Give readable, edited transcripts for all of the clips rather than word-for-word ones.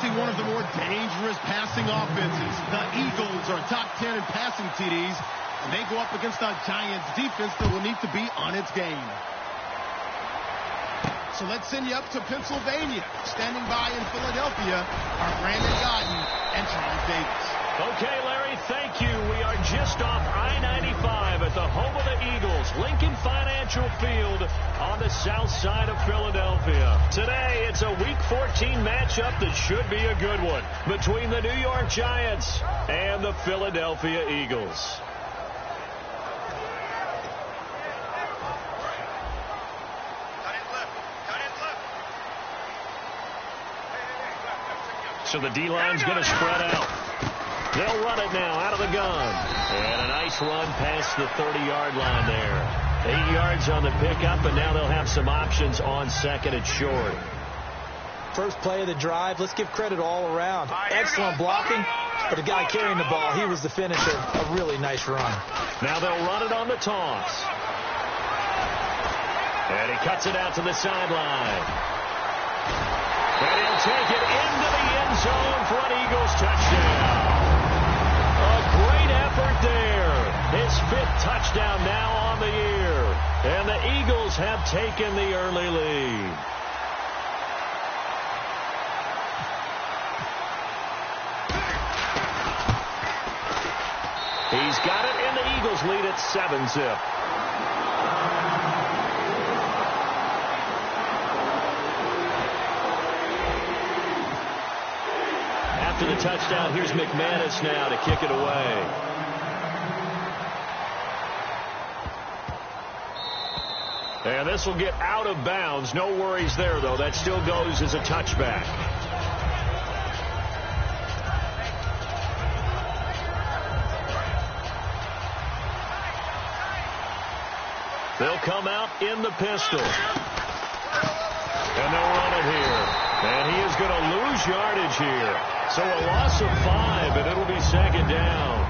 see one of the more dangerous passing offenses. The Eagles are top 10 in passing TDs, and they go up against a Giants defense that will need to be on its game. So let's send you up to Pennsylvania. Standing by in Philadelphia are Brandon Gaudin and Charles Davis. Okay, Larry, thank you. We are just off I-95 at the home of the Eagles, Lincoln Financial Field on the south side of Philadelphia. Today, it's a Week 14 matchup that should be a good one between the New York Giants and the Philadelphia Eagles. So the D-line's going to spread out. They'll run it now out of the gun. And a nice run past the 30-yard line there. 8 yards on the pickup, and now they'll have some options on second and short. First play of the drive, let's give credit all around. Excellent blocking, but the guy carrying the ball, he was the finisher. A really nice run. Now they'll run it on the toss. And he cuts it out to the sideline. And he'll take it into the end zone for an Eagles touchdown. A great effort there. His 5th touchdown now on the year. And the Eagles have taken the early lead. He's got it, and the Eagles lead at 7-zip. After the touchdown, here's McManus now to kick it away. And this will get out of bounds. No worries there, though. That still goes as a touchback. They'll come out in the pistol. And they'll run it here. And he is going to lose yardage here. So a loss of 5, and it'll be second down.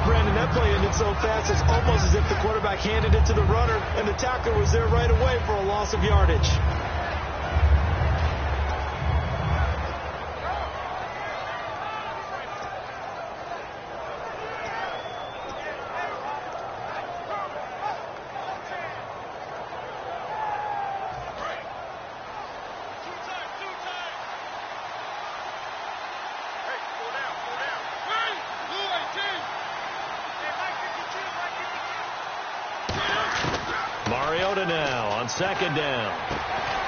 Brandon, that play ended so fast, it's almost as if the quarterback handed it to the runner, and the tackler was there right away for a loss of yardage. Now on second down.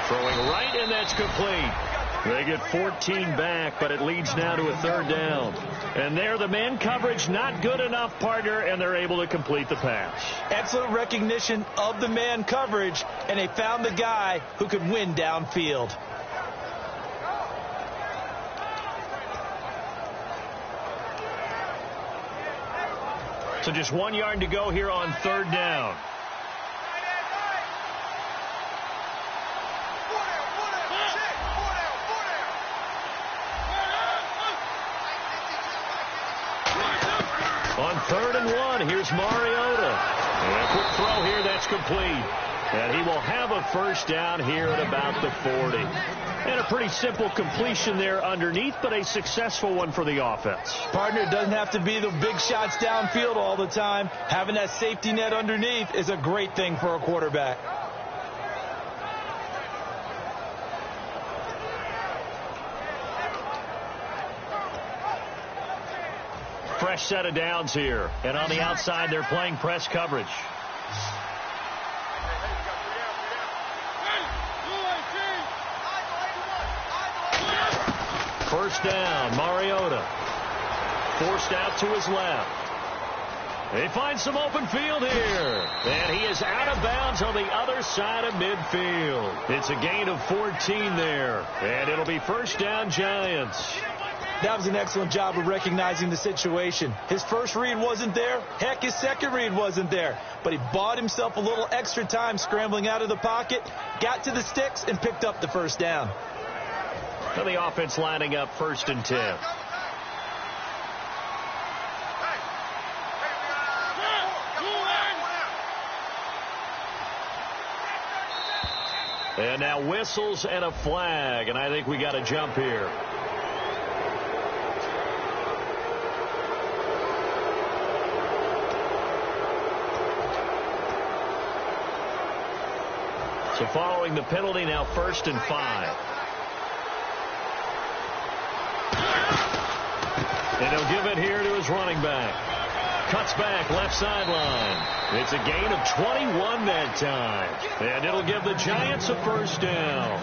Throwing right, and that's complete. They get 14 back, but it leads now to a 3rd down. And there, the man coverage not good enough, partner, and they're able to complete the pass. Excellent recognition of the man coverage, and they found the guy who could win downfield. So just 1 yard to go here on 3rd down. On 3rd and 1, here's Mariota. And a quick throw here, that's complete. And he will have a 1st down here at about the 40. And a pretty simple completion there underneath, but a successful one for the offense. Partner, it doesn't have to be the big shots downfield all the time. Having that safety net underneath is a great thing for a quarterback. Fresh set of downs here. And on the outside, they're playing press coverage. First down, Mariota. Forced out to his left. They find some open field here. And he is out of bounds on the other side of midfield. It's a gain of 14 there. And it'll be 1st down, Giants. That was an excellent job of recognizing the situation. His first read wasn't there. Heck, his second read wasn't there. But he bought himself a little extra time scrambling out of the pocket, got to the sticks, and picked up the 1st down. And the offense lining up 1st and 10. And now whistles and a flag, and I think we got a jump here. So following the penalty, now 1st and 5. And he'll give it here to his running back. Cuts back, left sideline. It's a gain of 21 that time. And it'll give the Giants a 1st down.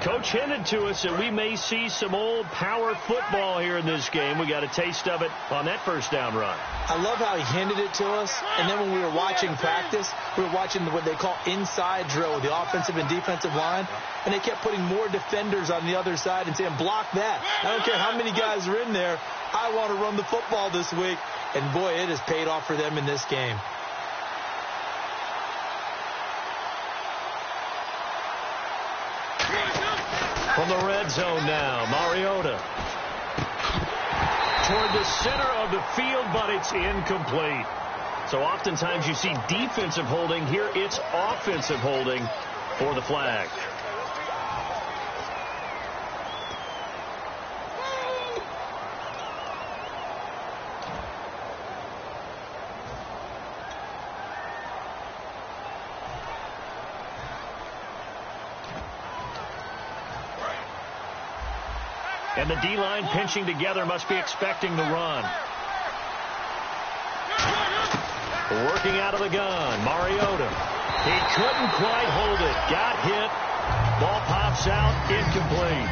Coach hinted to us that we may see some old power football here in this game. We got a taste of it on that 1st down run. I love how he hinted it to us. And then when we were watching practice, we were watching what they call inside drill with the offensive and defensive line. And they kept putting more defenders on the other side and saying, block that. I don't care how many guys are in there. I want to run the football this week. And, boy, it has paid off for them in this game. From the red zone now, Mariota. Toward the center of the field, but it's incomplete. So oftentimes you see defensive holding. Here it's offensive holding for the flag. And the D-line pinching together, must be expecting the run. Working out of the gun, Mariota. He couldn't quite hold it. Got hit. Ball pops out, incomplete.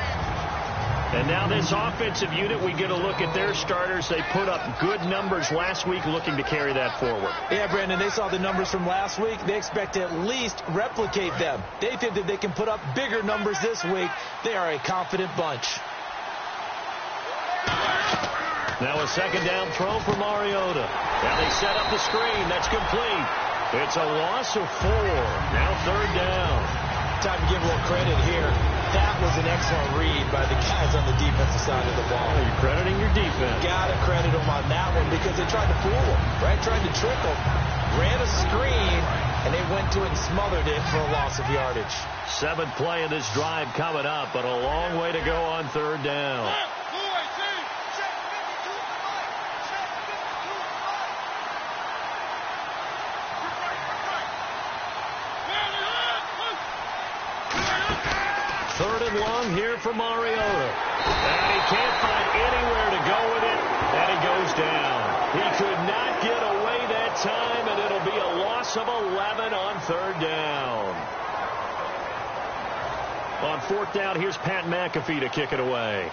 And now this offensive unit, we get a look at their starters. They put up good numbers last week, looking to carry that forward. Yeah, Brandon, they saw the numbers from last week. They expect to at least replicate them. They think that they can put up bigger numbers this week. They are a confident bunch. Now a 2nd down throw for Mariota. Now they set up the screen. That's complete. It's a loss of 4. Now 3rd down. Time to give a little credit here. That was an excellent read by the guys on the defensive side of the ball. Oh, you're crediting your defense. Got to credit them on that one because they tried to fool them, right? Tried to trick them. Ran a screen, and they went to it and smothered it for a loss of yardage. 7th play of this drive coming up, but a long way to go on 3rd down. Long here for Mariota. And he can't find anywhere to go with it, and he goes down. He could not get away that time, and it'll be a loss of 11 on 3rd down. On 4th down, here's Pat McAfee to kick it away.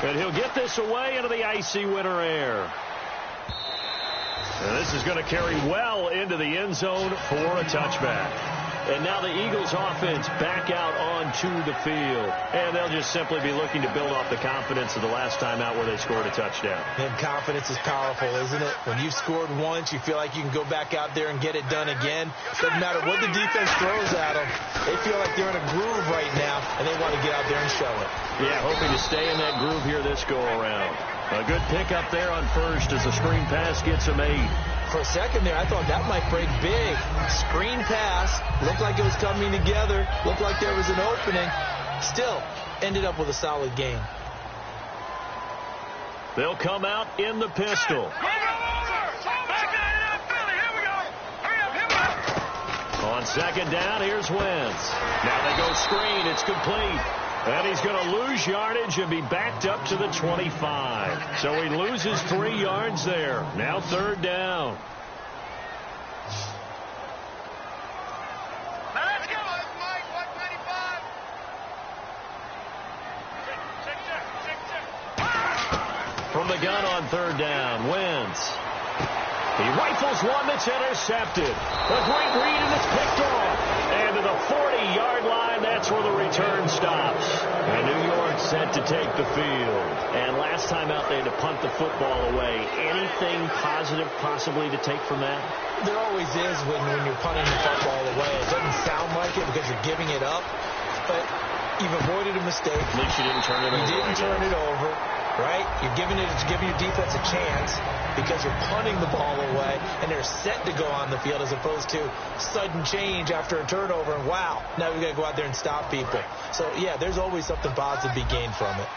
And he'll get this away into the icy winter air. And this is going to carry well into the end zone for a touchback. And now the Eagles offense back out onto the field. And they'll just simply be looking to build off the confidence of the last time out where they scored a touchdown. And confidence is powerful, isn't it? When you've scored once, you feel like you can go back out there and get it done again. Doesn't matter what the defense throws at them. They feel like they're in a groove right now, and they want to get out there and show it. Yeah, hoping to stay in that groove here this go-around. A good pickup there on 1st as the screen pass gets him 8. For a second there, I thought that might break big. Screen pass. Looked like it was coming together. Looked like there was an opening. Still, ended up with a solid game. They'll come out in the pistol. On 2nd down, here's Wentz. Now they go screen. It's complete. And he's going to lose yardage and be backed up to the 25. So he loses 3 yards there. Now 3rd down. Let's go, Mike, 195. From the gun on 3rd down, Wentz. He rifles one that's intercepted. A great read, and it's picked off. And to the 40-yard line, that's where the return stops. And New York set to take the field. And last time out, they had to punt the football away. Anything positive possibly to take from that? There always is when you're punting the football away. It doesn't sound like it because you're giving it up. But You've avoided a mistake. At least you didn't turn it over. You didn't turn it over, right? You're giving your defense a chance because you're punting the ball away, and they're set to go on the field as opposed to sudden change after a turnover. And wow, now we've got to go out there and stop people. So, yeah, there's always something positive to be gained from it.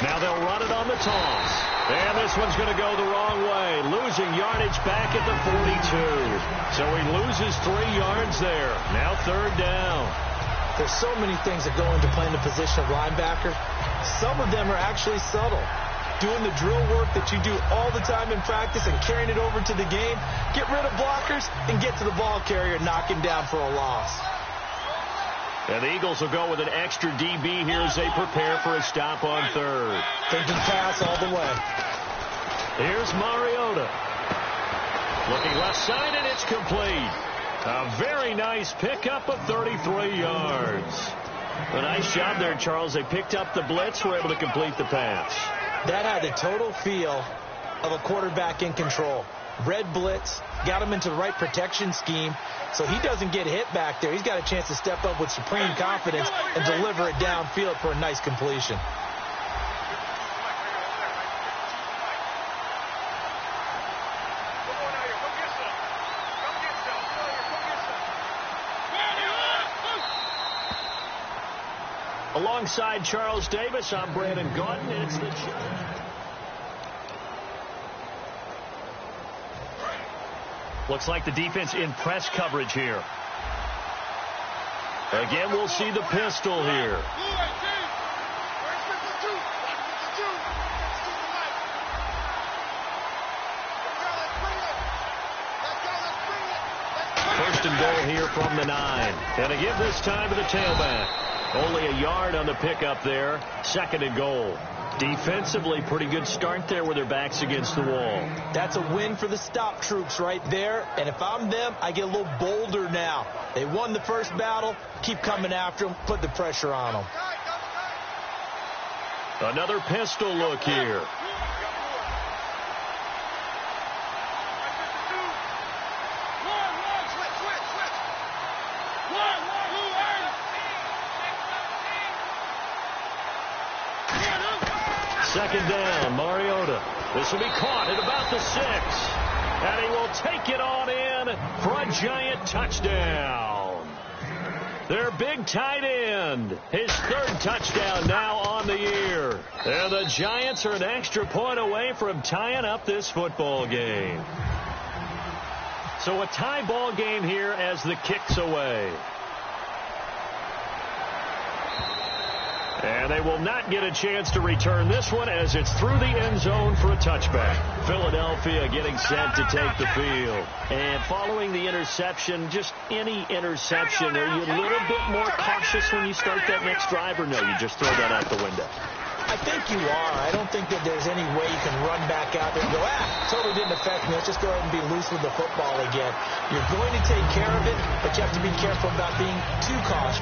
Now they'll run it on the toss. And this one's going to go the wrong way. Losing yardage back at the 42. So he loses 3 yards there. Now 3rd down. There's so many things that go into playing the position of linebacker. Some of them are actually subtle. Doing the drill work that you do all the time in practice and carrying it over to the game. Get rid of blockers and get to the ball carrier and knock him down for a loss. And the Eagles will go with an extra DB here as they prepare for a stop on 3rd. Thinking pass all the way. Here's Mariota. Looking left side, and it's complete. A very nice pickup of 33 yards. A nice job there, Charles. They picked up the blitz, were able to complete the pass. That had the total feel of a quarterback in control. Red blitz, got him into the right protection scheme, so he doesn't get hit back there. He's got a chance to step up with supreme confidence and deliver it downfield for a nice completion. Alongside Charles Davis, I'm Brandon Gaudin. It's the looks like the defense in press coverage here. Again, we'll see the pistol here. First and goal here from the 9. And again, this time to the tailback. Only a yard on the pickup there. 2nd and goal. Defensively, pretty good start there with their backs against the wall. That's a win for the stop troops right there. And if I'm them, I get a little bolder now. They won the first battle. Keep coming after them. Put the pressure on them. Another pistol look here. Second down, Mariota. This will be caught at about the 6. And he will take it on in for a giant touchdown. Their big tight end. His 3rd touchdown now on the year. And the Giants are an extra point away from tying up this football game. So a tie ball game here as the kick's away. And they will not get a chance to return this one as it's through the end zone for a touchback. Philadelphia getting set to take the field. And following the interception, just any interception, are you a little bit more cautious when you start that next drive, or no, you just throw that out the window? I think you are. I don't think that there's any way you can run back out there and go, totally didn't affect me. Let's just go ahead and be loose with the football again. You're going to take care of it, but you have to be careful about being too cautious.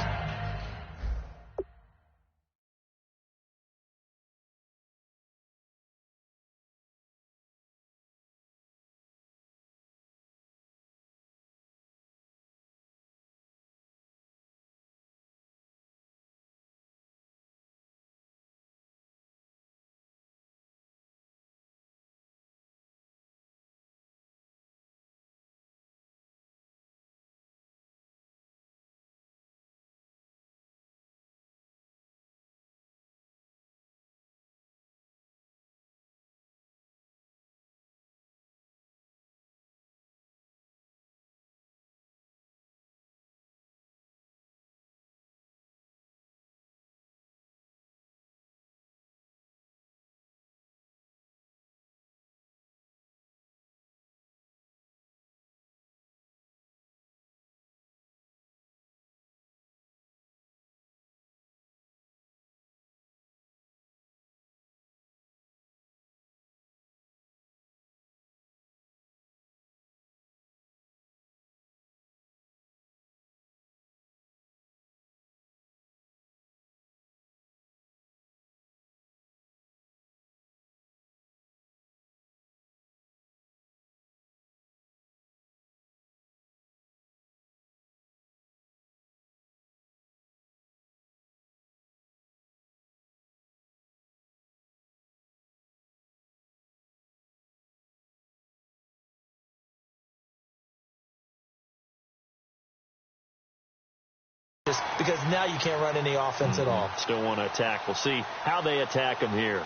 practice because now you can't run any offense at all. Still want to attack. We'll see how they attack him here.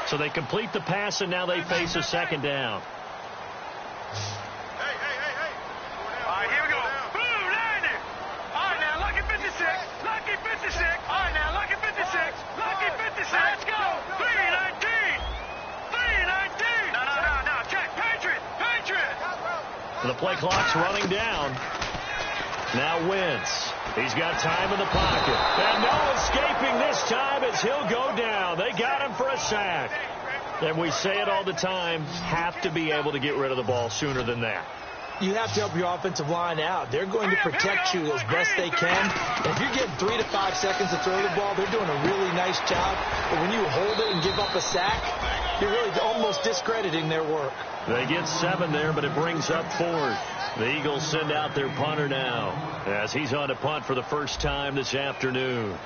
So they complete the pass, and now they face a second down. Hey. All right, here we go. Boom, landed. All right, now, lucky 56. Lucky 56. All right, now, lucky 56. Lucky 56. Let's go. 319. 319. No. Check. Patriot. The play clock's running down. Now Wentz. He's got time in the pocket. And no escaping this time as he'll go down. They got him for a sack. And we say it all the time, have to be able to get rid of the ball sooner than that. You have to help your offensive line out. They're going to protect you as best they can. And if you're getting 3 to 5 seconds to throw the ball, they're doing a really nice job. But when you hold it and give up a sack, you're really almost discrediting their work. They get 7 there, but it brings up 4th. The Eagles send out their punter now as he's on to punt for the first time this afternoon.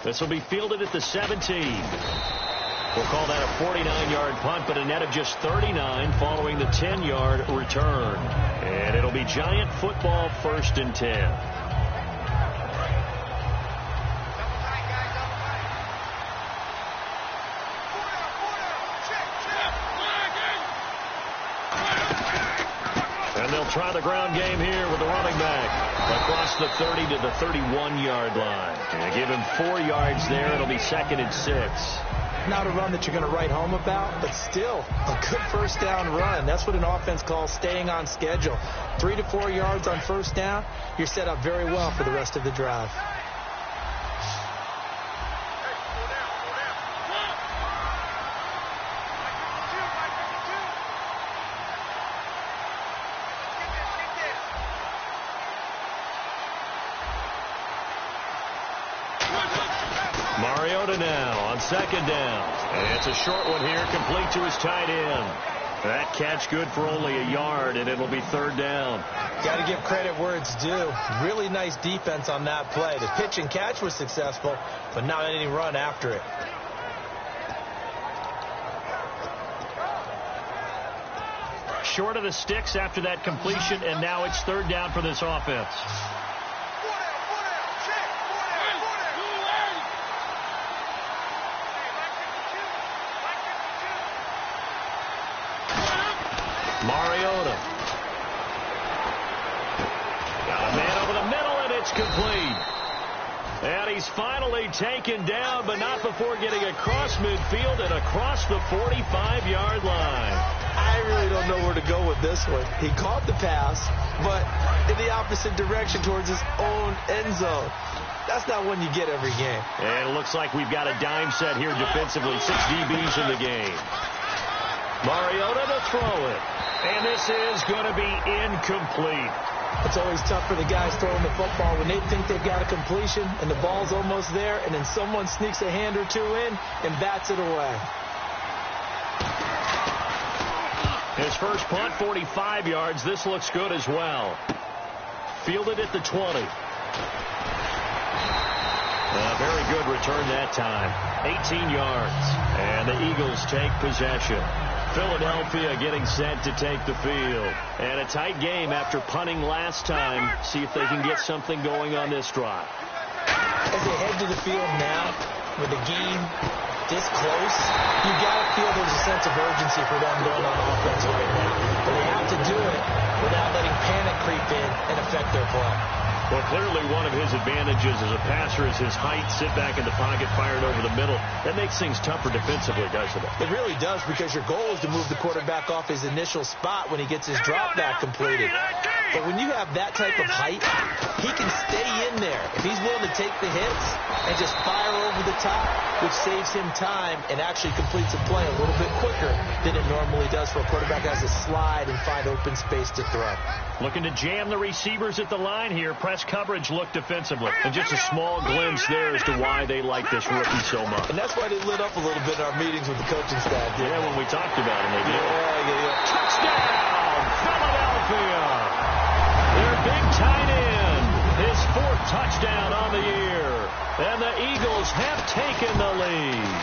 This will be fielded at the 17. We'll call that a 49-yard punt, but a net of just 39 following the 10-yard return. And it'll be Giant football, 1st and 10. And they'll try the ground game here with the running back across the 30 to the 31-yard line. And give him 4 yards there. It'll be 2nd and 6. Not a run that you're going to write home about, but still a good first down run. That's what an offense calls staying on schedule. 3 to 4 yards on first down, you're set up very well for the rest of the drive. Mariota now on 2nd down. And it's a short one here, complete to his tight end. That catch good for only a yard, and it'll be 3rd down. Got to give credit where it's due. Really nice defense on that play. The pitch and catch was successful, but not any run after it. Short of the sticks after that completion, and now it's 3rd down for this offense. Mariota. Got a man over the middle, and it's complete. And he's finally taken down, but not before getting across midfield and across the 45-yard line. I really don't know where to go with this one. He caught the pass, but in the opposite direction towards his own end zone. That's not one you get every game. And it looks like we've got a dime set here defensively. 6 DBs in the game. Mariota to throw it. And this is going to be incomplete. It's always tough for the guys throwing the football when they think they've got a completion and the ball's almost there, and then someone sneaks a hand or two in and bats it away. His first punt, 45 yards. This looks good as well. Fielded at the 20. A very good return that time. 18 yards. And the Eagles take possession. Philadelphia getting set to take the field. And a tight game after punting last time. See if they can get something going on this drive. As they head to the field now, with the game this close, you got to feel there's a sense of urgency for them going on offense right now. But they have to do it without letting panic creep in and affect their play. Well, clearly one of his advantages as a passer is his height. Sit back in the pocket, fired over the middle. That makes things tougher defensively, doesn't it? It really does, because your goal is to move the quarterback off his initial spot when he gets his drop back completed. But when you have that type of height, he can stay in there. If he's willing to take the hits and just fire over the top, which saves him time and actually completes a play a little bit quicker than it normally does for a quarterback that has to slide and find open space to throw. Looking to jam the receivers at the line here. Press coverage look defensively. And just a small glimpse there as to why they like this rookie so much. And that's why they lit up a little bit in our meetings with the coaching staff. Yeah, when we talked about him, they did. Yeah. Touchdown, Philadelphia. tight end. His 4th touchdown on the year. And the Eagles have taken the lead.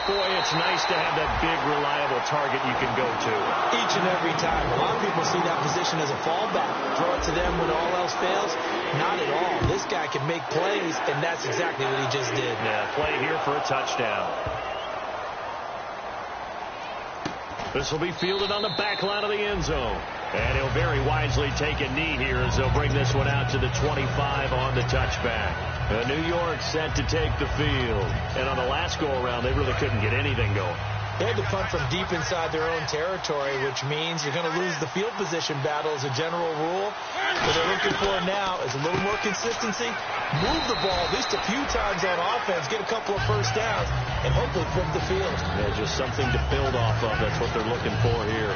Boy, it's nice to have that big, reliable target you can go to. Each and every time. A lot of people see that position as a fallback. Throw it to them when all else fails. Not at all. This guy can make plays, and that's exactly what he just did. Yeah, play here for a touchdown. This will be fielded on the back line of the end zone. And he'll very wisely take a knee here as they'll bring this one out to the 25 on the touchback. New York set to take the field. And on the last go-around, they really couldn't get anything going. They had to punt from deep inside their own territory, which means you're going to lose the field position battle as a general rule. What they're looking for now is a little more consistency. Move the ball at least a few times on offense, get a couple of first downs, and hopefully flip the field. Yeah, just something to build off of. That's what they're looking for here.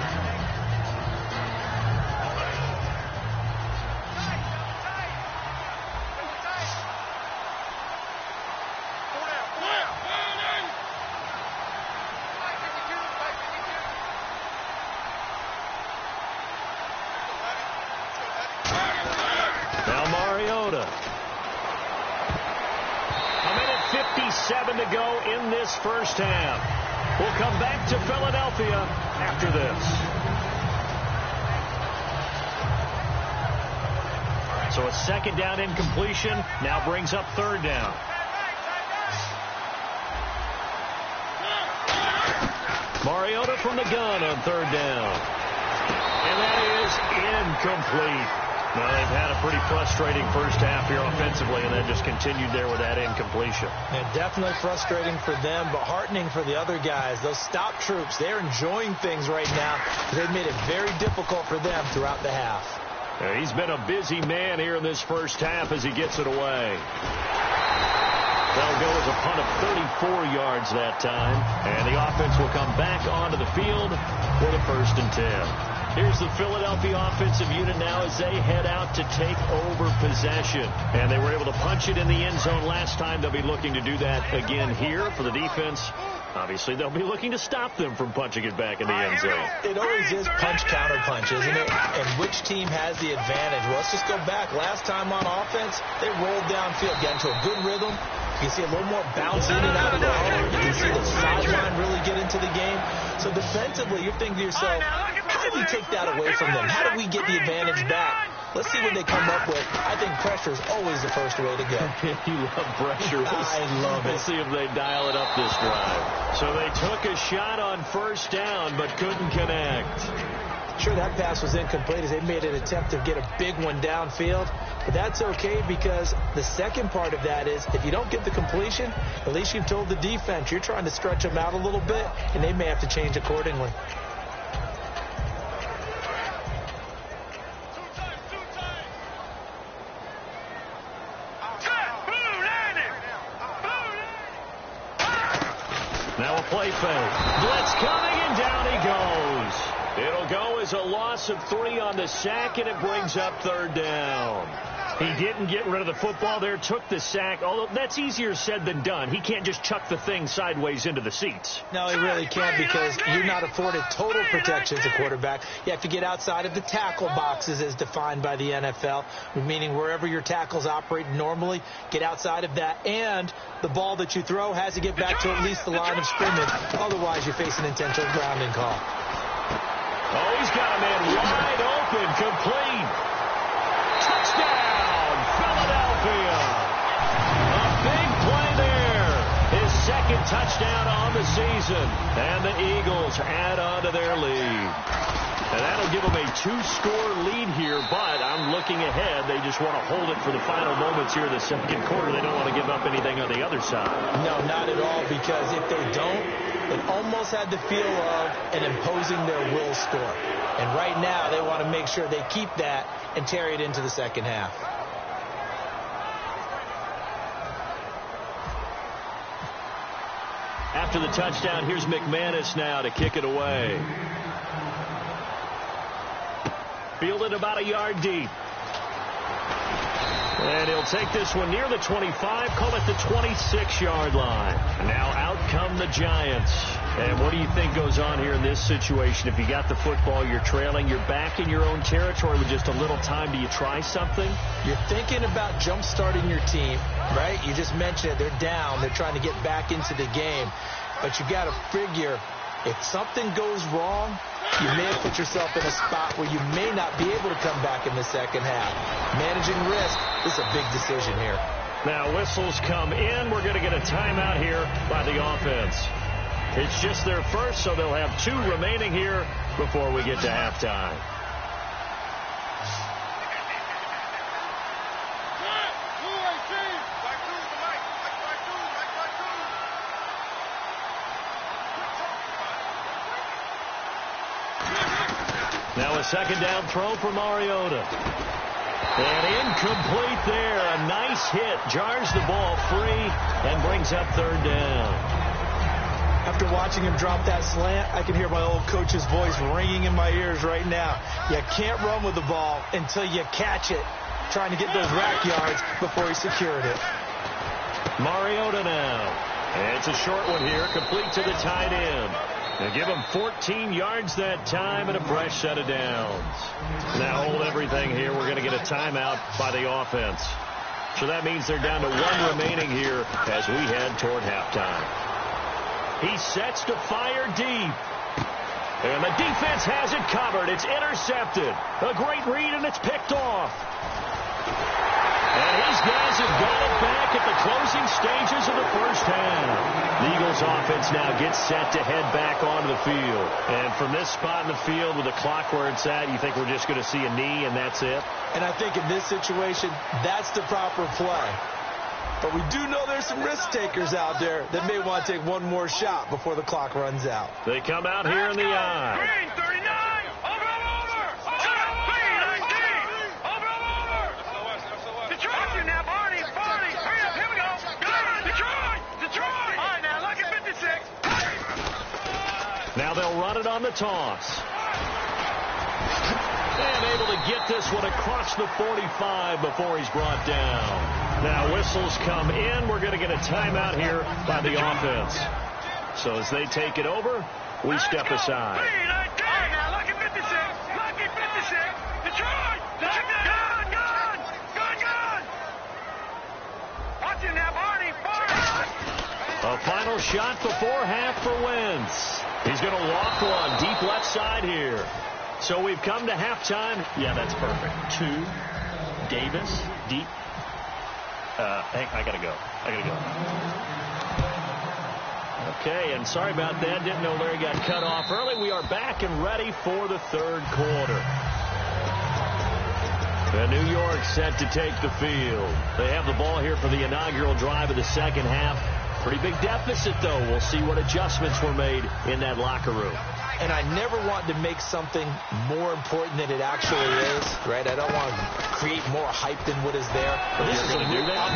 To go in this first half. We'll come back to Philadelphia after this. So a 2nd down incompletion now brings up 3rd down. Mariota from the gun on 3rd down. And that is incomplete. Well, they've had a pretty frustrating first half here offensively, and then just continued there with that incompletion. Yeah, definitely frustrating for them, but heartening for the other guys. Those stop troops, they're enjoying things right now. They've made it very difficult for them throughout the half. Yeah, he's been a busy man here in this first half as he gets it away. That'll go as a punt of 34 yards that time, and the offense will come back onto the field for the 1st and 10. Here's the Philadelphia offensive unit now as they head out to take over possession. And they were able to punch it in the end zone last time. They'll be looking to do that again here for the defense. Obviously, they'll be looking to stop them from punching it back in the end zone. It always is punch-counter-punch, isn't it? And which team has the advantage? Well, let's just go back. Last time on offense, they rolled downfield, got into a good rhythm. You can see a little more bounce in and out of the huddle. You can see the sideline really get into the game. So defensively, you're thinking to yourself, how do we take that away from them? How do we get the advantage back? Let's see what they come up with. I think pressure is always the first way to go. You love pressure. I love it. We'll see if they dial it up this drive. So they took a shot on 1st down, but couldn't connect. Sure, that pass was incomplete as they made an attempt to get a big one downfield. But that's okay because the second part of that is if you don't get the completion, at least you've told the defense you're trying to stretch them out a little bit, and they may have to change accordingly. Now a play fake. Blitz coming, and down he goes. It'll go as a loss of 3 on the sack, and it brings up 3rd down. He didn't get rid of the football there, took the sack, although that's easier said than done. He can't just chuck the thing sideways into the seats. No, he really can't because you're not afforded total protection as a quarterback. You have to get outside of the tackle boxes as defined by the NFL, meaning wherever your tackles operate normally, get outside of that, and the ball that you throw has to get back to at least the line of scrimmage. Otherwise, you're facing intentional grounding call. Oh, he's got a man wide open, complete. Touchdown, Philadelphia. A big play there. His 2nd touchdown on the season. And the Eagles add on to their lead. And that'll give them a 2-score lead here, but I'm looking ahead. They just want to hold it for the final moments here in the 2nd quarter. They don't want to give up anything on the other side. No, not at all, because if they don't, it almost had the feel of an imposing their will score. And right now, they want to make sure they keep that and carry it into the 2nd half. After the touchdown, here's McManus now to kick it away. Fielded about a yard deep. And he'll take this one near the 25, call it the 26-yard line. Now out come the Giants. And what do you think goes on here in this situation? If you got the football, you're trailing, you're back in your own territory with just a little time. Do you try something? You're thinking about jump-starting your team, right? You just mentioned it. They're down. They're trying to get back into the game. But you got to figure, if something goes wrong, you may have put yourself in a spot where you may not be able to come back in the second half. Managing risk is a big decision here. Now whistles come in. We're going to get a timeout here by the offense. It's just their first, so they'll have 2 remaining here before we get to halftime. Now a second down throw for Mariota. And incomplete there. A nice hit. Jars the ball free and brings up 3rd down. After watching him drop that slant, I can hear my old coach's voice ringing in my ears right now. You can't run with the ball until you catch it, trying to get those rack yards before he secured it. Mariota now. And it's a short one here, complete to the tight end. They give him 14 yards that time and a fresh set of downs. Now hold everything here. We're going to get a timeout by the offense. So that means they're down to 1 remaining here as we head toward halftime. He sets to fire deep. And the defense has it covered. It's intercepted. A great read, and it's picked off. And his guys have got it back at the closing stages of the first half. The Eagles offense now gets set to head back onto the field. And from this spot in the field with the clock where it's at, you think we're just going to see a knee and that's it? And I think in this situation, that's the proper play. But we do know there's some risk takers out there that may want to take one more shot before the clock runs out. They come out here in the eye. Green 39. Over. Detroit now, Barney. Hurry up, here we go. Detroit. All right, now, look at 56. Now they'll run it on the toss. And able to get this one across the 45 before he's brought down. Now whistles come in. We're going to get a timeout here by the offense. So as they take it over, we step aside. All right, now, look at 56. Detroit. Gun. Watch it now, Barney. A final shot before half for Wentz. He's going to walk one deep left side here. So we've come to halftime. Yeah, that's perfect. 2, Davis, deep. Hey, I gotta go. Okay, and sorry about that. Didn't know Larry got cut off early. We are back and ready for the 3rd quarter. And New York set to take the field. They have the ball here for the inaugural drive of the second half. Pretty big deficit, though. We'll see what adjustments were made in that locker room. And I never want to make something more important than it actually is, right? I don't want to create more hype than what is there. But this is I'm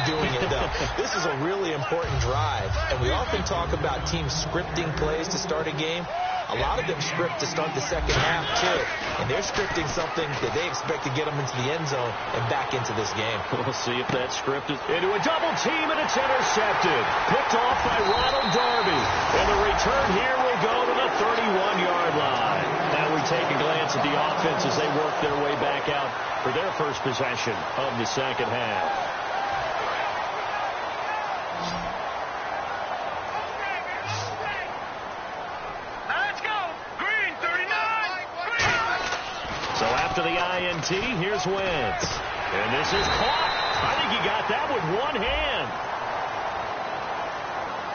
doing it, though. This is a really important drive. And we often talk about teams scripting plays to start a game. A lot of them script to start the second half, too. And they're scripting something that they expect to get them into the end zone and back into this game. We'll see if that script is into a double team, and it's intercepted. Picked off by Ronald Darby. And the return here will go to the 31-yard line. Now we take a glance at the offense as they work their way back out for their first possession of the second half. So after the INT, here's Wentz. And this is caught. I think he got that with one hand.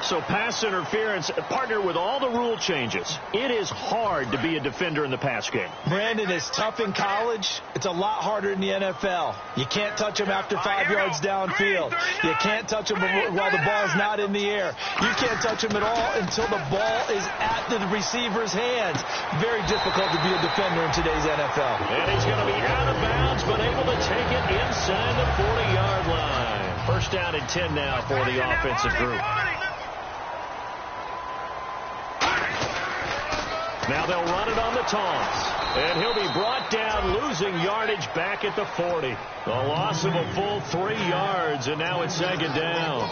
So pass interference, partnered with all the rule changes. It is hard to be a defender in the pass game. Brandon, is tough in college. It's a lot harder in the NFL. You can't touch him after 5 yards downfield. You can't touch him while the ball's not in the air. You can't touch him at all until the ball is at the receiver's hands. Very difficult to be a defender in today's NFL. And he's going to be out of bounds, but able to take it inside the 40-yard line. First down and 10 now for the offensive group. Now they'll run it on the toss. And he'll be brought down, losing yardage back at the 40. A loss of a full 3 yards, and now it's second down.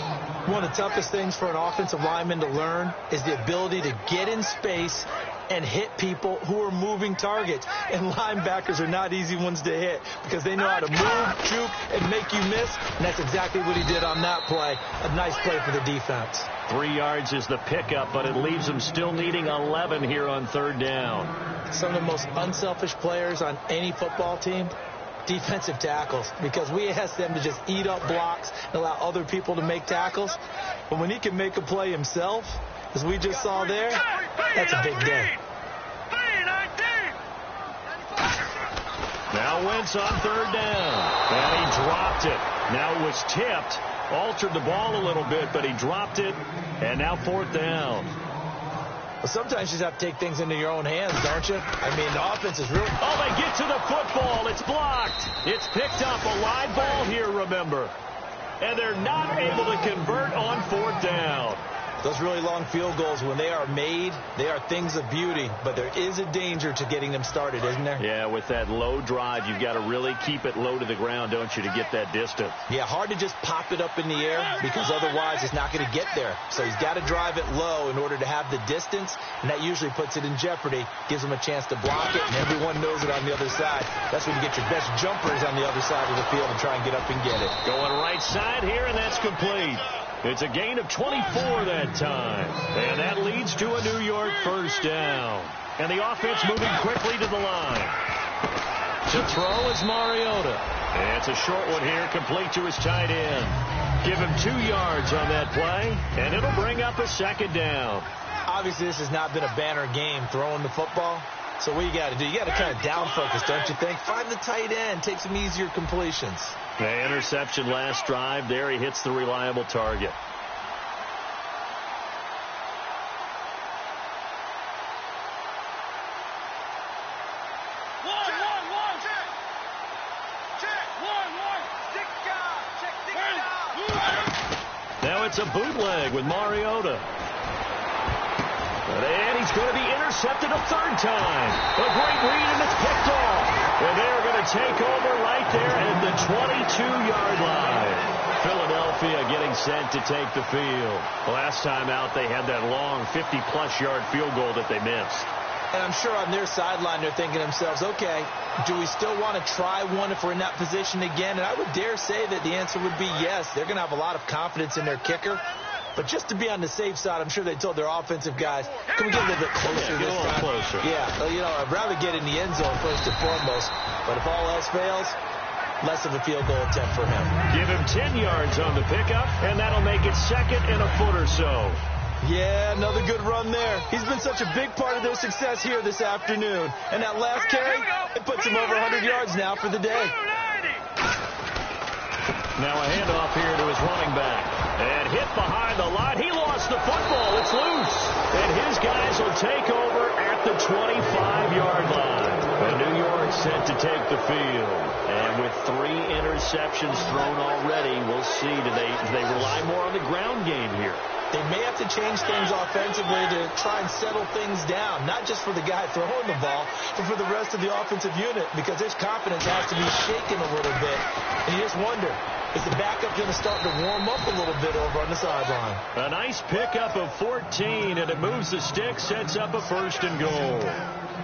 One of the toughest things for an offensive lineman to learn is the ability to get in space and hit people who are moving targets. And linebackers are not easy ones to hit because they know how to move, juke, and make you miss. And that's exactly what he did on that play. A nice play for the defense. 3 yards is the pickup, but it leaves them still needing 11 here on third down. Some of the most unselfish players on any football team, defensive tackles, because we ask them to just eat up blocks and allow other people to make tackles. But when he can make a play himself, as we just saw there, that's a big day. Now Wentz on third down, and he dropped it. Now it was tipped, altered the ball a little bit, but he dropped it, and now fourth down. Well, sometimes you just have to take things into your own hands, don't you? I mean, the offense is really... Oh, they get to the football. It's blocked. It's picked up. A live ball here, remember. And they're not able to convert on fourth down. Those really long field goals, when they are made, they are things of beauty. But there is a danger to getting them started, isn't there? Yeah, with that low drive, you've got to really keep it low to the ground, don't you, to get that distance. Yeah, hard to just pop it up in the air because otherwise it's not going to get there. So he's got to drive it low in order to have the distance, and that usually puts it in jeopardy, gives him a chance to block it, and everyone knows it on the other side. That's when you get your best jumpers on the other side of the field and try and get up and get it. Going right side here, and that's complete. It's a gain of 24 that time. And that leads to a New York first down. And the offense moving quickly to the line. To throw is Mariota. And it's a short one here, complete to his tight end. Give him 2 yards on that play, and it'll bring up a second down. Obviously, this has not been a banner game throwing the football. So what you got to do, you got to kind of down focus, don't you think? Find the tight end, take some easier completions. The interception last drive. There he hits the reliable target. Now it's a bootleg with Mariota. And he's going to be intercepted a third time. A great read, and it's picked off. And they're going to take over right there at the 22-yard line. Philadelphia getting set to take the field. Last time out, they had that long 50-plus yard field goal that they missed. And I'm sure on their sideline, they're thinking to themselves, okay, do we still want to try one if we're in that position again? And I would dare say that the answer would be yes. They're going to have a lot of confidence in their kicker. But just to be on the safe side, I'm sure they told their offensive guys, can we get a little bit closer this time? Closer. Yeah, I'd rather get in the end zone first and foremost. But if all else fails, less of a field goal attempt for him. Give him 10 yards on the pickup, and that'll make it second and a foot or so. Yeah, another good run there. He's been such a big part of their success here this afternoon. And that last carry, it puts him over 100 yards now for the day. Now a handoff here to his running back. And hit behind the line. He lost the football. It's loose. And his guys will take over at the 25-yard line. And New York set to take the field. And with 3 interceptions thrown already, we'll see. Do they rely more on the ground game here? They may have to change things offensively to try and settle things down, not just for the guy throwing the ball, but for the rest of the offensive unit, because his confidence has to be shaken a little bit. And you just wonder, is the backup going to start to warm up a little bit over on the sideline? A nice pickup of 14, and it moves the stick, sets up a first and goal.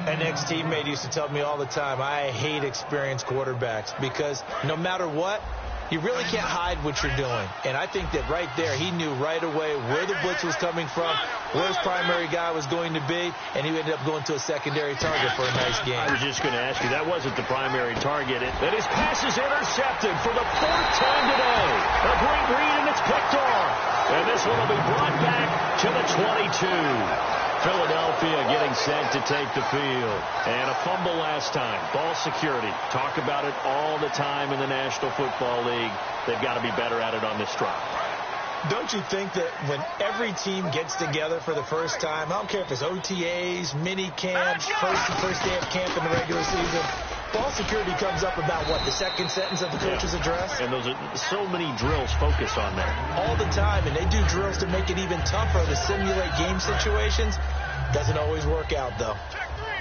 An ex-teammate used to tell me all the time, I hate experienced quarterbacks because no matter what, you really can't hide what you're doing. And I think that right there, he knew right away where the blitz was coming from, where his primary guy was going to be, and he ended up going to a secondary target for a nice game. I was just going to ask you, that wasn't the primary target. And his pass is intercepted for the 4th time today. A great read, and it's picked off. And this one will be brought back to the 22. Philadelphia getting set to take the field. And a fumble last time. Ball security. Talk about it all the time in the National Football League. They've got to be better at it on this drive. Don't you think that when every team gets together for the first time, I don't care if it's OTAs, mini camps, first day of camp in the regular season, ball security comes up about what, the second sentence of the coach's address? And those are so many drills focus on that. All the time, and they do drills to make it even tougher to simulate game situations. Doesn't always work out, though. Check three.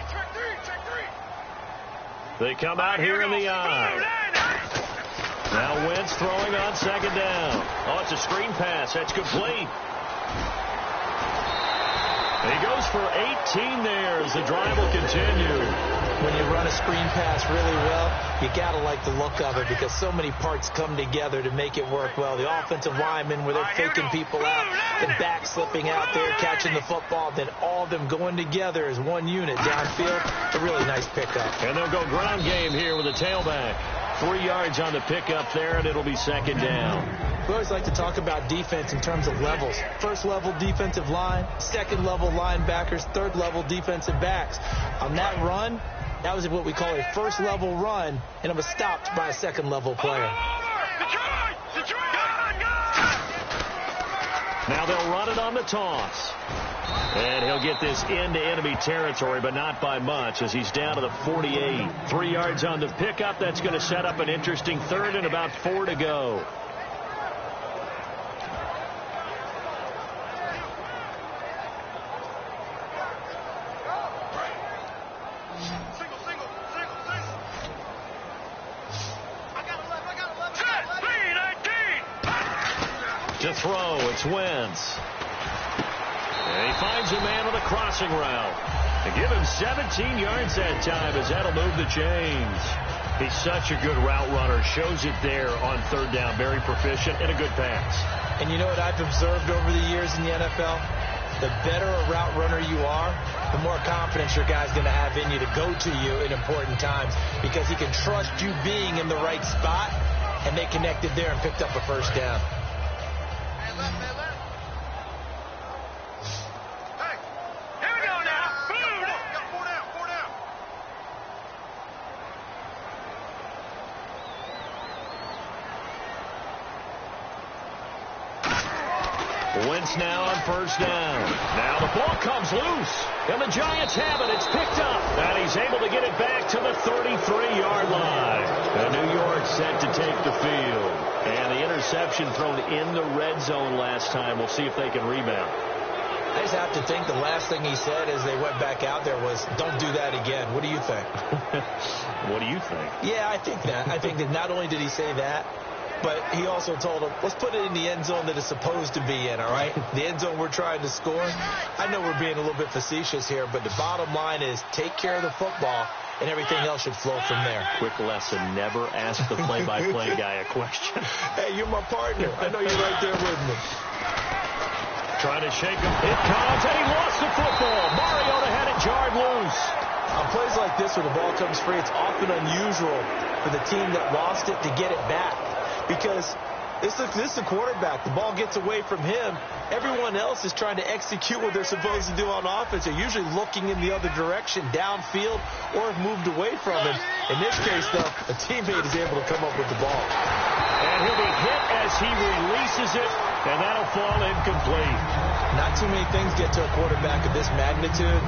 They come out here in the I. Now Wentz throwing on second down. Oh, it's a screen pass. That's complete. He goes for 18 there as the drive will continue. When you run a screen pass really well, you got to like the look of it because so many parts come together to make it work well. The offensive linemen where they're faking people out, the back slipping out there, catching the football, then all of them going together as one unit downfield. A really nice pickup. And they'll go ground game here with a tailback. 3 yards on the pickup there, and it'll be second down. We always like to talk about defense in terms of levels. First level defensive line, second level linebackers, third level defensive backs. On that run, that was what we call a first level run, and it was stopped by a second level player. Now they'll run it on the toss. And he'll get this into enemy territory, but not by much as he's down to the 48. 3 yards on the pickup. That's going to set up an interesting third and about 4 to go. To throw, it's Wentz. And he finds a man on the crossing route. To give him 17 yards that time as that'll move the chains. He's such a good route runner. Shows it there on third down. Very proficient and a good pass. And you know what I've observed over the years in the NFL? The better a route runner you are, the more confidence your guy's going to have in you to go to you in important times because he can trust you being in the right spot, and they connected there and picked up a first down. Wentz now on first down. Now the ball comes loose, and the Giants have it. It's picked up, and he's able to get it back to the 33-yard line. And New York set to take the field. And the interception thrown in the red zone last time. We'll see if they can rebound. I just have to think the last thing he said as they went back out there was, don't do that again. What do you think? What do you think? Yeah, I think that. I think that not only did he say that, but he also told him, let's put it in the end zone that it's supposed to be in, all right? The end zone we're trying to score. I know we're being a little bit facetious here, but the bottom line is take care of the football, and everything else should flow from there. Quick lesson, never ask the play-by-play guy a question. Hey, you're my partner. I know you're right there with me. Trying to shake him. It comes, and he lost the football. Mariota had it jarred loose. On plays like this where the ball comes free, it's often unusual for the team that lost it to get it back. Because this is a quarterback. The ball gets away from him. Everyone else is trying to execute what they're supposed to do on offense. They're usually looking in the other direction, downfield, or have moved away from him. In this case, though, a teammate is able to come up with the ball. And he'll be hit as he releases it, and that'll fall incomplete. Not too many things get to a quarterback of this magnitude,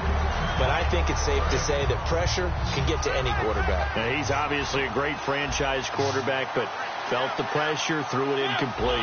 but I think it's safe to say that pressure can get to any quarterback. Now, he's obviously a great franchise quarterback, but felt the pressure, threw it incomplete.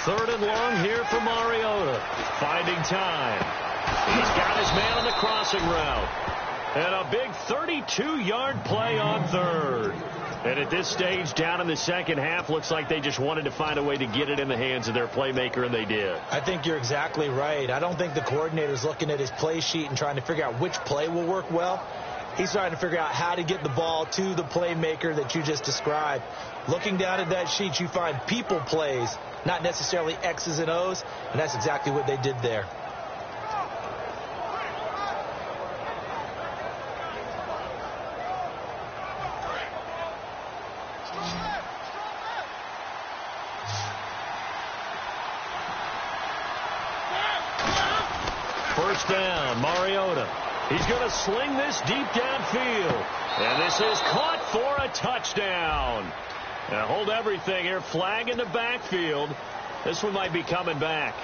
Third and long here for Mariota. Finding time. He's got his man on the crossing route. And a big 32-yard play on third. And at this stage, down in the second half, looks like they just wanted to find a way to get it in the hands of their playmaker, and they did. I think you're exactly right. I don't think the coordinator's looking at his play sheet and trying to figure out which play will work well. He's trying to figure out how to get the ball to the playmaker that you just described. Looking down at that sheet, you find people plays, not necessarily X's and O's, and that's exactly what they did there. First down, Mariota. He's going to sling this deep downfield. And this is caught for a touchdown. Now hold everything here. Flag in the backfield. This one might be coming back.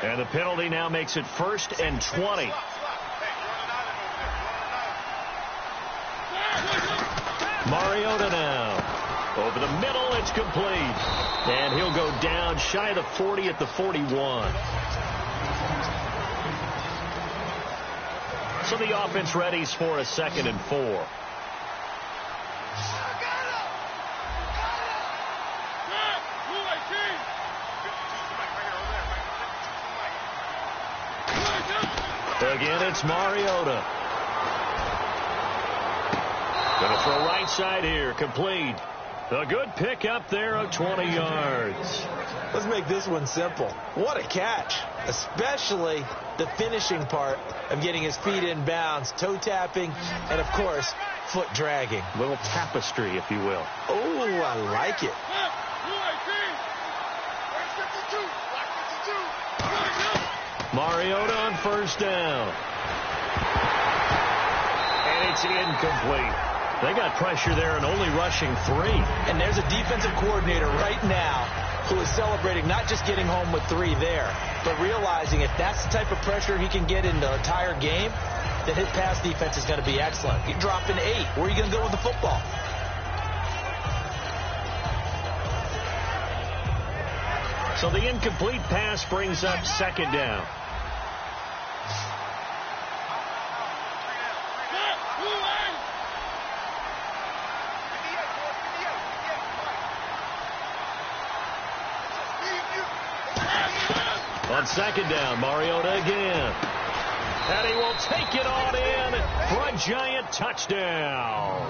And the penalty now makes it 1st and 20. Mariota now. Over the middle, it's complete. And he'll go down shy of the 40 at the 41. So the offense readies for a 2nd and 4. Again, it's Mariota. Going to throw right side here. Complete. A good pick up there of 20 yards. Let's make this one simple. What a catch. Especially the finishing part of getting his feet in bounds, toe tapping, and, of course, foot dragging. A little tapestry, if you will. Oh, I like it. Mariota on 1st down. And it's incomplete. They got pressure there and only rushing 3. And there's a defensive coordinator right now who is celebrating not just getting home with 3 there, but realizing if that's the type of pressure he can get in the entire game, then his pass defense is going to be excellent. You drop in 8. Where are you going to go with the football? So the incomplete pass brings up 2nd down. On 2nd down, Mariota again. And he will take it on in for a giant touchdown.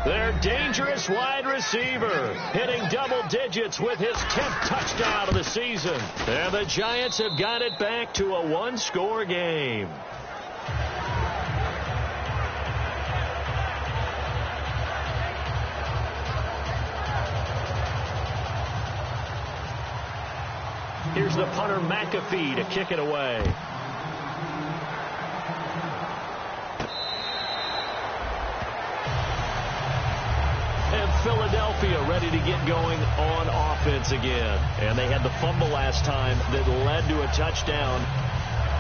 Their dangerous wide receiver hitting double digits with his 10th touchdown of the season. And the Giants have got it back to a 1-score game. Here's the punter, McAfee, to kick it away. And Philadelphia ready to get going on offense again. And they had the fumble last time that led to a touchdown.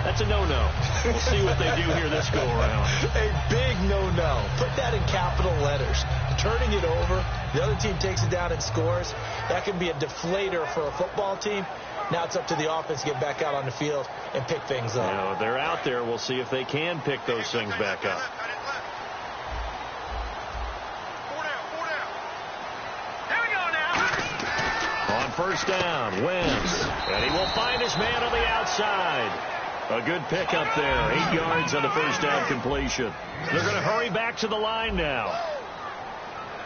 That's a no-no. We'll see what they do here this go-around. A big no-no. Put that in capital letters. Turning it over, the other team takes it down and scores. That can be a deflator for a football team. Now it's up to the offense to get back out on the field and pick things up. You know, they're out there. We'll see if they can pick those things back up. Here we go now. On 1st down, Wentz. And he will find his man on the outside. A good pick up there. 8 yards on the 1st down completion. They're going to hurry back to the line now.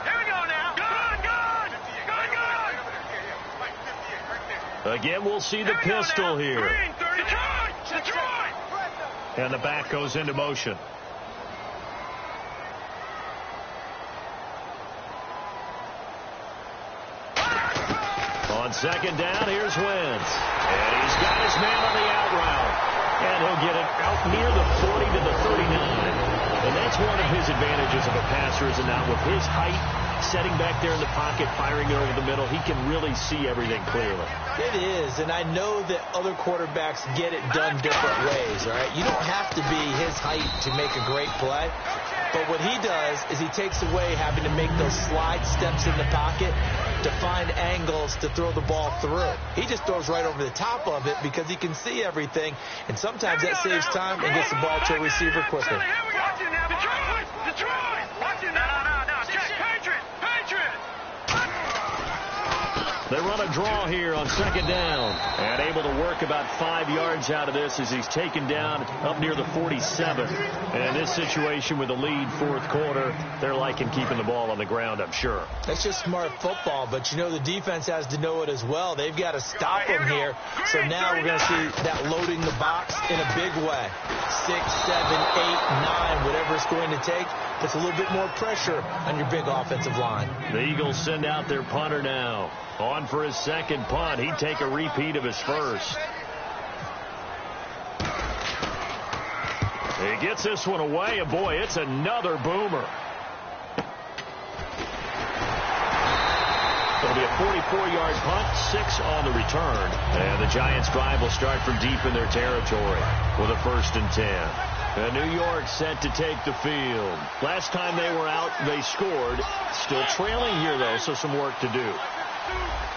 Here we go now. Good. Again, we'll see the pistol here. Green, 30. Detroit. And the back goes into motion. On 2nd down, here's Wentz. And he's got his man on the out route. And he'll get it out near the 40 to the 39. And that's one of his advantages of a passer, is it not? With his height, setting back there in the pocket, firing it over the middle, he can really see everything clearly. It is, and I know that other quarterbacks get it done different ways, all right? You don't have to be his height to make a great play, but what he does is he takes away having to make those slide steps in the pocket to find angles to throw the ball through. He just throws right over the top of it because he can see everything, and sometimes that saves time and gets the ball to a receiver quicker. Watch it now, Detroit. Watch it now. No. Patriot. They run a draw here on 2nd down. And able to work about 5 yards out of this as he's taken down up near the 47. And in this situation with the lead 4th quarter, they're liking keeping the ball on the ground, I'm sure. That's just smart football, but you know the defense has to know it as well. They've got to stop him here. So now we're going to see that loading the box in a big way. 6, 7, 8, 9, whatever it's going to take. puts a little bit more pressure on your big offensive line. The Eagles send out their punter now. On for his second punt. He'd take a repeat of his first. He gets this one away, and boy, it's another boomer. It'll be a 44-yard punt, 6 on the return. And the Giants' drive will start from deep in their territory with a 1st and 10. And New York set to take the field. Last time they were out, they scored. Still trailing here, though, so some work to do.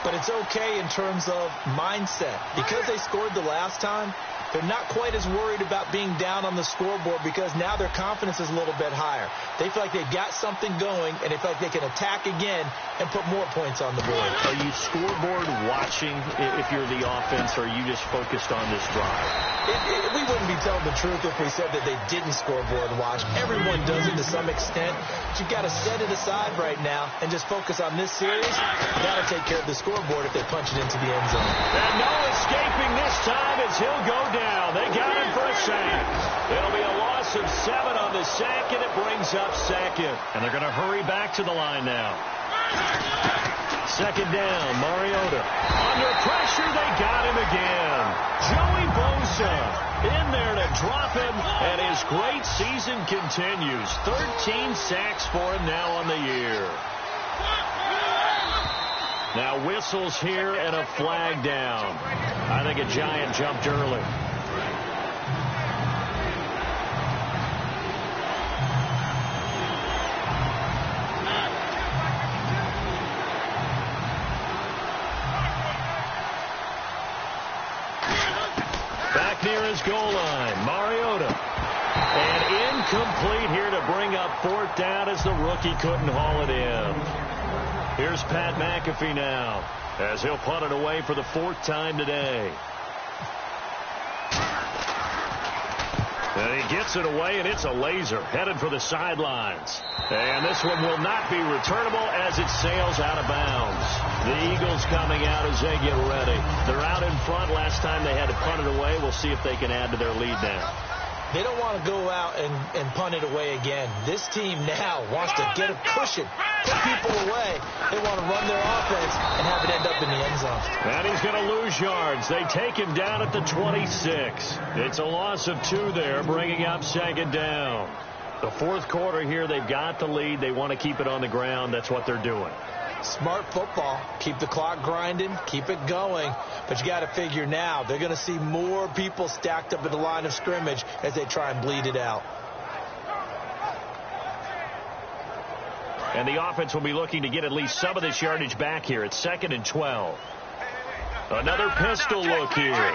But it's okay in terms of mindset. Because they scored the last time, they're not quite as worried about being down on the scoreboard because now their confidence is a little bit higher. They feel like they've got something going, and they feel like they can attack again and put more points on the board. Are you scoreboard watching if you're the offense, or are you just focused on this drive? We wouldn't be telling the truth if we said that they didn't scoreboard watch. Everyone does it to some extent. But you've got to set it aside right now and just focus on this series. That'll take care of the scoreboard if they punch it into the end zone. And no escaping this time as he'll go down. They got him for a sack. It'll be a loss of 7 on the sack, and it brings up 2nd. And they're going to hurry back to the line now. 2nd down, Mariota. Under pressure, they got him again. Joey Bosa in there to drop him, and his great season continues. 13 sacks for him now on the year. Now whistles here and a flag down. I think a Giant jumped early. Back near his goal line, Mariota. And incomplete here to bring up 4th down as the rookie couldn't haul it in. Here's Pat McAfee now as he'll punt it away for the 4th time today. And he gets it away, and it's a laser headed for the sidelines. And this one will not be returnable as it sails out of bounds. The Eagles coming out as they get ready. They're out in front. Last time they had to punt it away. We'll see if they can add to their lead now. They don't want to go out and punt it away again. This team now wants to get a cushion, put people away. They want to run their offense and have it end up in the end zone. And he's going to lose yards. They take him down at the 26. It's a loss of 2 there, bringing up 2nd down. The 4th quarter here, they've got the lead. They want to keep it on the ground. That's what they're doing. Smart football. Keep the clock grinding. Keep it going. But you got to figure now they're going to see more people stacked up at the line of scrimmage as they try and bleed it out. And the offense will be looking to get at least some of this yardage back here. It's 2nd and 12. Another pistol look here.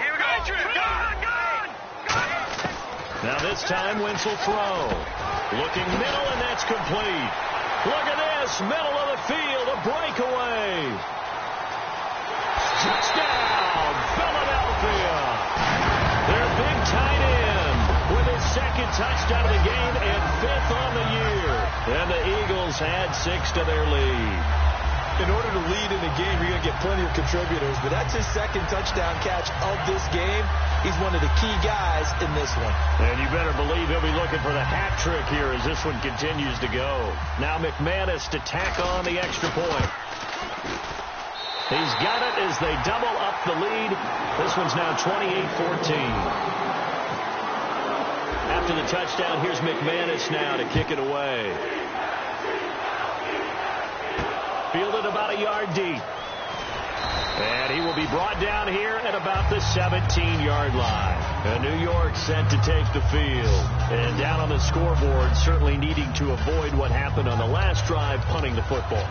Now this time Wentz will throw. Looking middle, and that's complete. Look at this, middle of the field, a breakaway. Touchdown, Philadelphia. Their big tight end with his 2nd touchdown of the game and 5th on the year. And the Eagles add 6 to their lead. In order to lead in a game, you're going to get plenty of contributors, but that's his 2nd touchdown catch of this game. He's one of the key guys in this one. And you better believe he'll be looking for the hat trick here as this one continues to go. Now McManus to tack on the extra point. He's got it as they double up the lead. This one's now 28-14. After the touchdown, here's McManus now to kick it away. Fielded about a yard deep. And he will be brought down here at about the 17-yard line. And New York set to take the field. And down on the scoreboard, certainly needing to avoid what happened on the last drive, punting the football.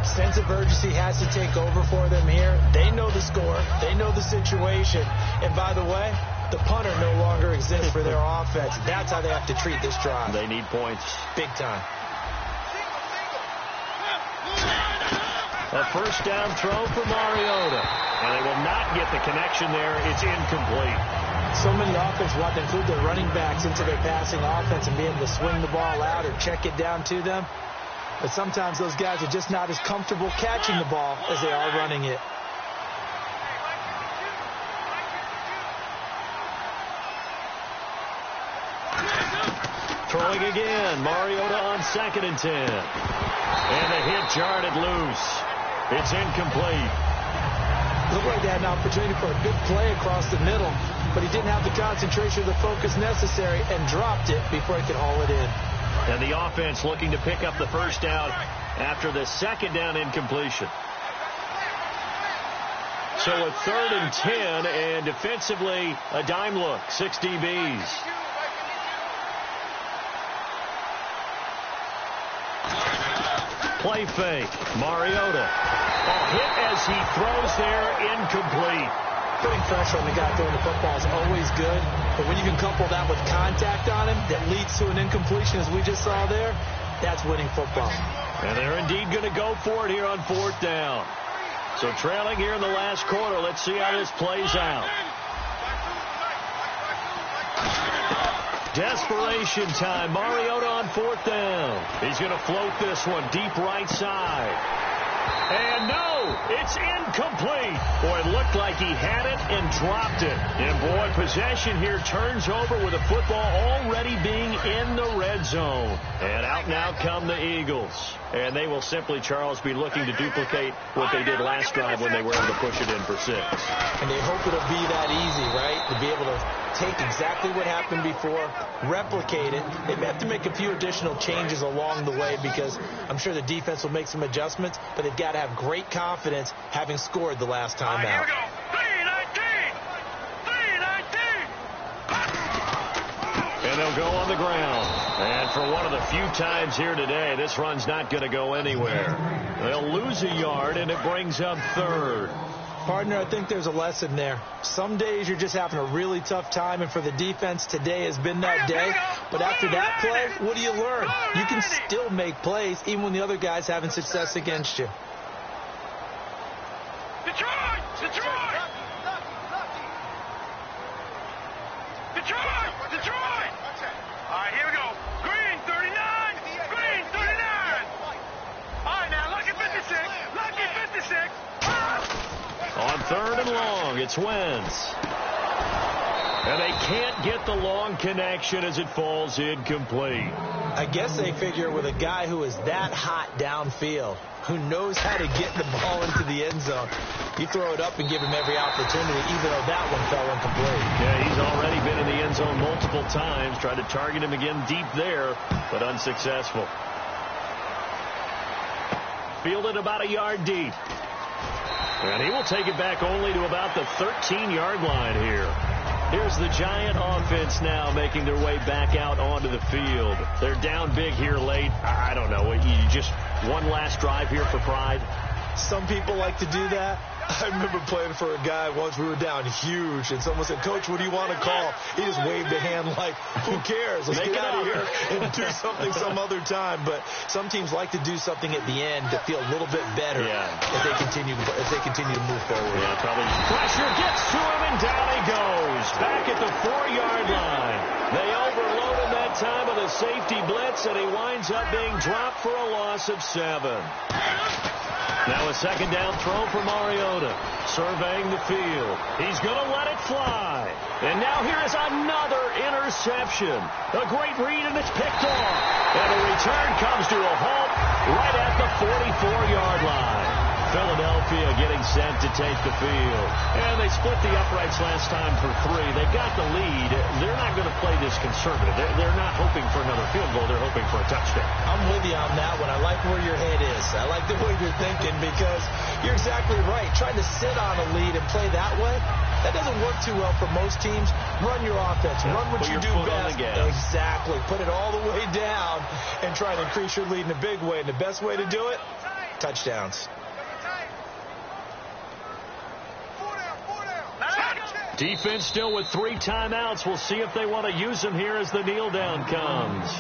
Sense of urgency has to take over for them here. They know the score. They know the situation. And by the way, the punter no longer exists for their offense. That's how they have to treat this drive. They need points. Big time. A 1st down throw for Mariota. And they will not get the connection there. It's incomplete. So many offenses want to include their running backs into their passing offense and be able to swing the ball out or check it down to them. But sometimes those guys are just not as comfortable catching the ball as they are running it. Throwing again. Mariota on 2nd and 10. And the hit jarred it loose. It's incomplete. Looked like they had an opportunity for a big play across the middle, but he didn't have the concentration or the focus necessary and dropped it before he could haul it in. And the offense looking to pick up the first down after the 2nd down incompletion. So a 3rd and 10, and defensively a dime look. 6 DBs. Play fake. Mariota. A hit as he throws there, incomplete. Putting pressure on the guy throwing the football is always good, but when you can couple that with contact on him that leads to an incompletion, as we just saw there, that's winning football. And they're indeed going to go for it here on 4th down. So trailing here in the last quarter. Let's see how this plays out. Desperation time. Mariota on 4th down. He's going to float this one deep right side. And no, it's incomplete. Boy, it looked like he had it and dropped it. And boy, possession here turns over with the football already being in the red zone. And out now come the Eagles. And they will simply, Charles, be looking to duplicate what they did last drive when they were able to push it in for 6. And they hope it'll be that easy, right? To be able to take exactly what happened before, replicate it. They may have to make a few additional changes along the way because I'm sure the defense will make some adjustments, but they've got to have great confidence having scored the last time out. Here we go. 3-19. And they'll go on the ground. And for one of the few times here today, this run's not going to go anywhere. They'll lose a yard, and it brings up 3rd. Partner, I think there's a lesson there. Some days you're just having a really tough time, and for the defense, today has been that day. But after that play, what do you learn? You can still make plays even when the other guy's having success against you. Detroit! Detroit! Detroit! Detroit! All right, here we go. Green 39. Green 39. All right, now, lucky 56. Lucky 56. On 3rd and long, it's Wentz. And they can't get the long connection as it falls incomplete. I guess they figure with a guy who is that hot downfield, who knows how to get the ball into the end zone, you throw it up and give him every opportunity, even though that one fell incomplete. Yeah, he's already been in the end zone multiple times, tried to target him again deep there, but unsuccessful. Fielded about a yard deep. And he will take it back only to about the 13-yard line here. Here's the Giant offense now making their way back out onto the field. They're down big here late. I don't know. You just one last drive here for pride. Some people like to do that. I remember playing for a guy once. We were down huge, and someone said, "Coach, what do you want to call?" He just waved a hand like, "Who cares? Let's get out of here and do something some other time." But some teams like to do something at the end to feel a little bit better if they continue to move forward. Yeah, probably. Pressure gets to him, and down he goes. Back at the 4-yard line. They overload him that time with a safety blitz, and he winds up being dropped for a loss of 7. Now a 2nd down throw for Mariota. Surveying the field. He's going to let it fly. And now here is another interception. A great read, and it's picked off. And the return comes to a halt right at the 44-yard line. Philadelphia getting set to take the field. And they split the uprights last time for 3. They got the lead. They're not going to play this conservative. They're not hoping for another field goal. They're hoping for a touchdown. I'm with you on that one. I like where your head is. I like the way you're thinking because you're exactly right. Trying to sit on a lead and play that way, that doesn't work too well for most teams. Run your offense. Run what you do best. Exactly. Put it all the way down and try to increase your lead in a big way. And the best way to do it, touchdowns. Defense still with 3 timeouts. We'll see if they want to use them here as the kneel down comes.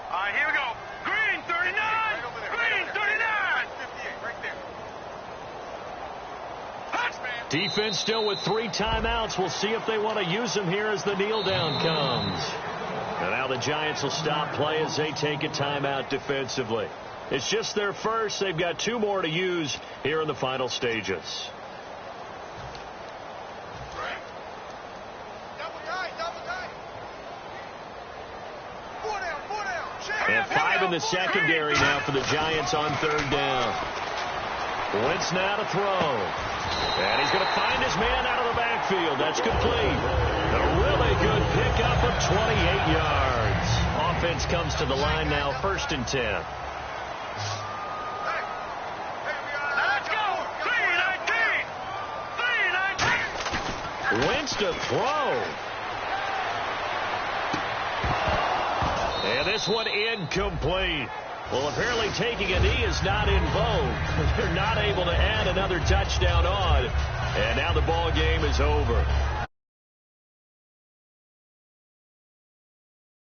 All right, here we go. Green 39. Defense still with 3 timeouts. We'll see if they want to use them here as the kneel down comes. And now the Giants will stop play as they take a timeout defensively. It's just their first. They've got 2 more to use here in the final stages. And 5 in the secondary now for the Giants on 3rd down. Wentz now to throw. And he's going to find his man out of the backfield. That's complete. A really good pickup of 28 yards. Offense comes to the line now, 1st and 10. Let's go. 3-19. Wentz to throw. And this one incomplete. Well, apparently taking a knee is not in vogue. They're not able to add another touchdown on. And now the ball game is over.